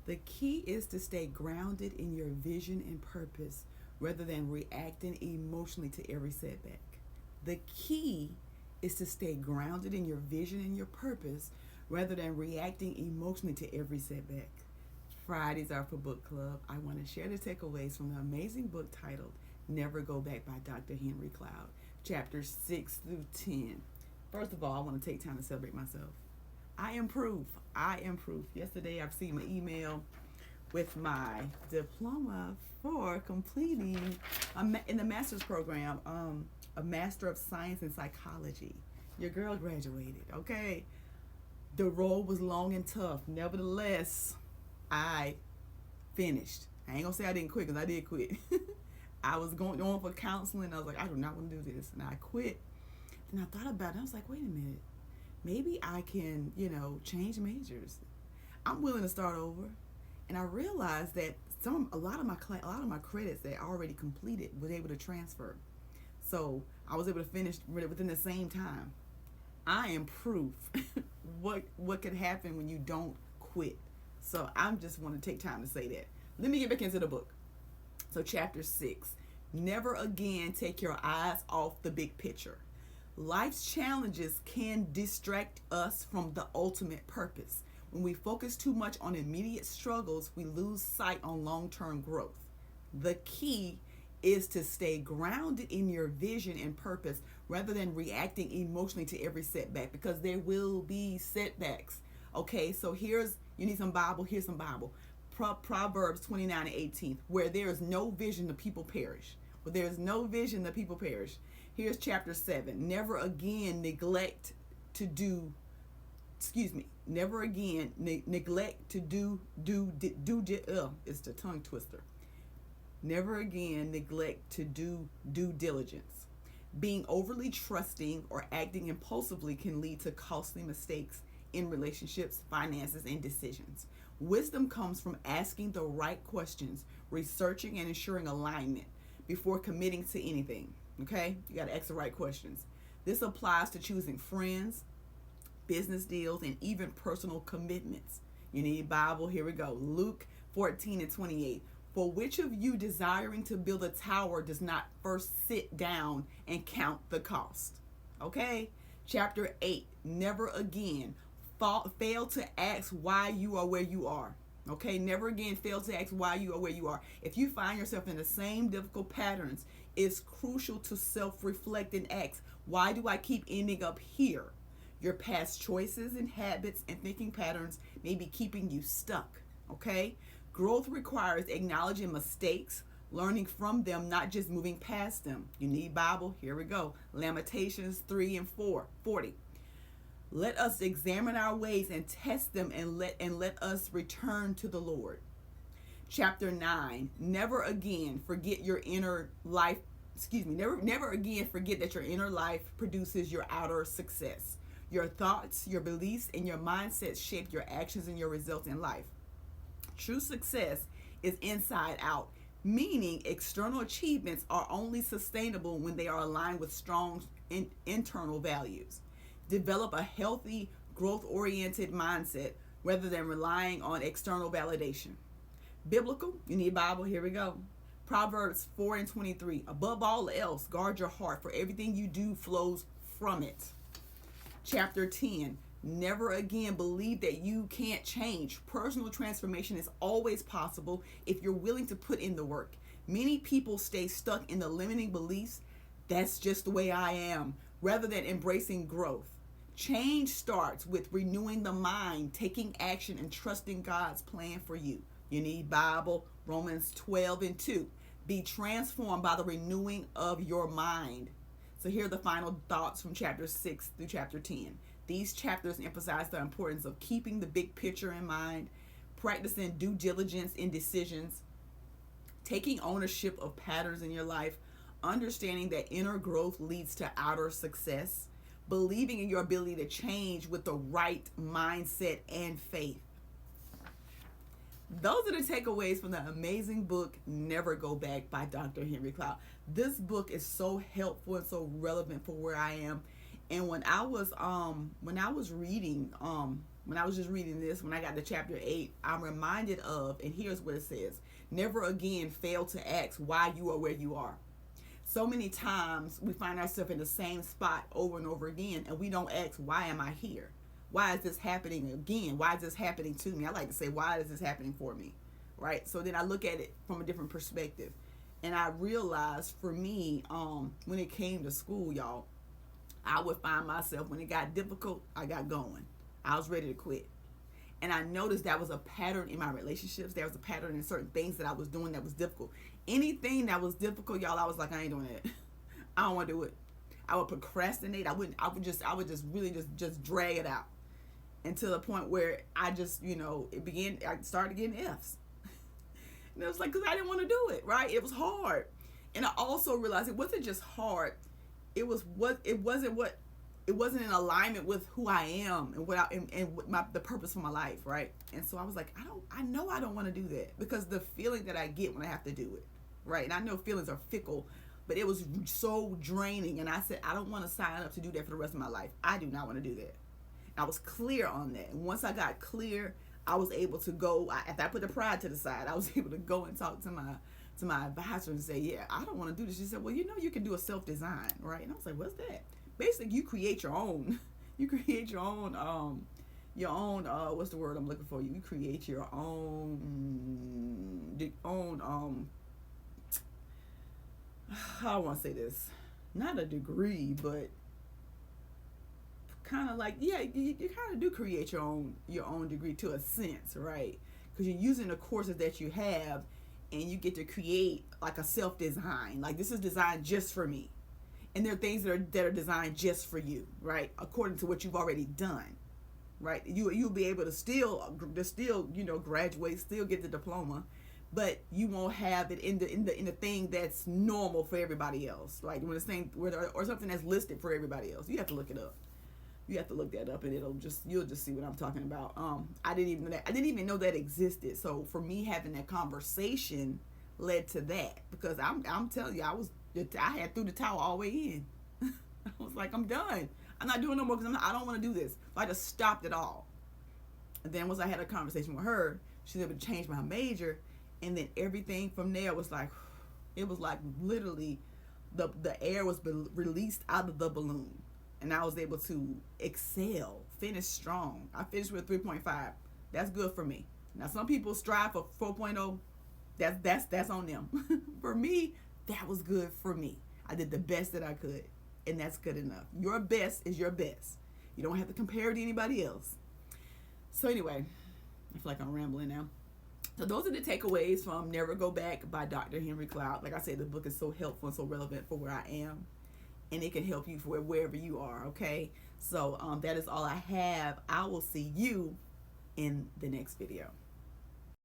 The key is to stay grounded in your vision and purpose rather than reacting emotionally to every setback. The key is to stay grounded in your vision and your purpose rather than reacting emotionally to every setback. Fridays are for book club. I want to share the takeaways from the amazing book titled Never Go Back by Dr. Henry Cloud, chapters 6 through 10. First of all, I want to take time to celebrate myself. I improve. I improve. Yesterday, I've seen my email with my diploma for completing in the master's program, a Master of Science in Psychology. Your girl graduated, okay? The road was long and tough. Nevertheless, I finished. I ain't gonna say I didn't quit because I did quit. I was going on for counseling. I was like, I do not want to do this. And I quit. Then I thought about it. I was like, wait a minute. Maybe I can, change majors. I'm willing to start over. And I realized that a lot of my credits that I already completed was able to transfer. So I was able to finish within the same time. I am proof what could happen when you don't quit. So I just want to take time to say that. Let me get back into the book. So chapter 6, never again take your eyes off the big picture. Life's challenges can distract us from the ultimate purpose. When we focus too much on immediate struggles, we lose sight on long-term growth. The key is to stay grounded in your vision and purpose rather than reacting emotionally to every setback, because there will be setbacks. Okay, so you need some Bible, here's some Bible. Proverbs 29 and 18, where there is no vision, the people perish. Where there is no vision, the people perish. Here's chapter 7. Never again neglect to do it's the tongue twister. Never again neglect to do due diligence. Being overly trusting or acting impulsively can lead to costly mistakes in relationships, finances, and decisions. Wisdom comes from asking the right questions, researching and ensuring alignment before committing to anything. Okay? You got to ask the right questions. This applies to choosing friends, business deals, and even personal commitments. You need Bible. Here we go. Luke 14 and 28. For which of you desiring to build a tower does not first sit down and count the cost? Okay? Chapter 8. Never again fail to ask why you are where you are. Okay? Never again fail to ask why you are where you are. If you find yourself in the same difficult patterns, it's crucial to self-reflect and ask, why do I keep ending up here? Your past choices and habits and thinking patterns may be keeping you stuck. Okay? Growth requires acknowledging mistakes, learning from them, not just moving past them. You need Bible? Here we go. Lamentations 3 and 40. Let us examine our ways and test them and let us return to the Lord. Chapter 9. Never again forget your inner life. Never again forget that your inner life produces your outer success. Your thoughts, your beliefs, and your mindset shape your actions and your results in life. True success is inside out, meaning external achievements are only sustainable when they are aligned with strong internal values. Develop a healthy, growth-oriented mindset rather than relying on external validation. Biblical, you need Bible, here we go. Proverbs 4 and 23. Above all else, guard your heart, for everything you do flows from it. Chapter 10. Never again believe that you can't change. Personal transformation is always possible if you're willing to put in the work. Many people stay stuck in the limiting beliefs, that's just the way I am, rather than embracing growth. Change starts with renewing the mind, taking action, and trusting God's plan for you. You need Bible, Romans 12 and 2. Be transformed by the renewing of your mind. So here are the final thoughts from chapter 6 through chapter 10. These chapters emphasize the importance of keeping the big picture in mind, practicing due diligence in decisions, taking ownership of patterns in your life, understanding that inner growth leads to outer success, believing in your ability to change with the right mindset and faith. Those are the takeaways from the amazing book Never Go Back by Dr. Henry Cloud. This book is so helpful and so relevant for where I am. And when I was reading when I was just reading this, when I got to chapter 8, I'm reminded of, and here's what it says: never again fail to ask why you are where you are. So many times we find ourselves in the same spot over and over again, and we don't ask, why am I here? Why is this happening again? Why is this happening to me? I like to say, why is this happening for me? Right? So then I look at it from a different perspective. And I realized for me, when it came to school, y'all, I would find myself, when it got difficult, I got going. I was ready to quit. And I noticed that was a pattern in my relationships. There was a pattern in certain things that I was doing that was difficult. Anything that was difficult, y'all, I was like, I ain't doing it. I don't want to do it. I would procrastinate. I would just really just drag it out until the point where I just, I started getting F's. And it was like, because I didn't want to do it, right? It was hard. And I also realized it wasn't just hard. It wasn't in alignment with who I am and the purpose for my life, right? And so I was like, I know I don't want to do that, because the feeling that I get when I have to do it, right? And I know feelings are fickle, but it was so draining. And I said, I don't want to sign up to do that for the rest of my life. I do not want to do that. I was clear on that. And once I got clear, I was able to go, after I put the pride to the side, I was able to go and talk to my advisor and say, yeah, I don't want to do this. She said, well, you can do a self-design, right? And I was like, what's that? Basically, you create your own. You create your own, what's the word I'm looking for? You create your own, how do I want to say this? Not a degree, but kind of like, yeah, you kind of do create your own degree to a sense, right? Because you're using the courses that you have, and you get to create like a self-design. Like, this is designed just for me, and there are things that are designed just for you, right? According to what you've already done, right? You'll be able to still graduate, still get the diploma, but you won't have it in the thing that's normal for everybody else, like when it's thing or something that's listed for everybody else. You have to look it up. You have to look that up, and you'll just see what I'm talking about. I didn't even know that existed. So for me, having that conversation led to that, because I'm telling you, I had threw the towel all the way in. I was like, I'm done. I'm not doing no more, because I don't want to do this. So I just stopped it all. And then once I had a conversation with her, she was able to change my major, and then everything from there was like, it was like literally the air was released out of the balloon. And I was able to excel, finish strong. I finished with 3.5. That's good for me. Now, some people strive for 4.0. That's on them. For me, that was good for me. I did the best that I could, and that's good enough. Your best is your best. You don't have to compare it to anybody else. So anyway, I feel like I'm rambling now. So those are the takeaways from Never Go Back by Dr. Henry Cloud. Like I said, the book is so helpful and so relevant for where I am. And it can help you for wherever you are, okay? So that is all I have. I will see you in the next video.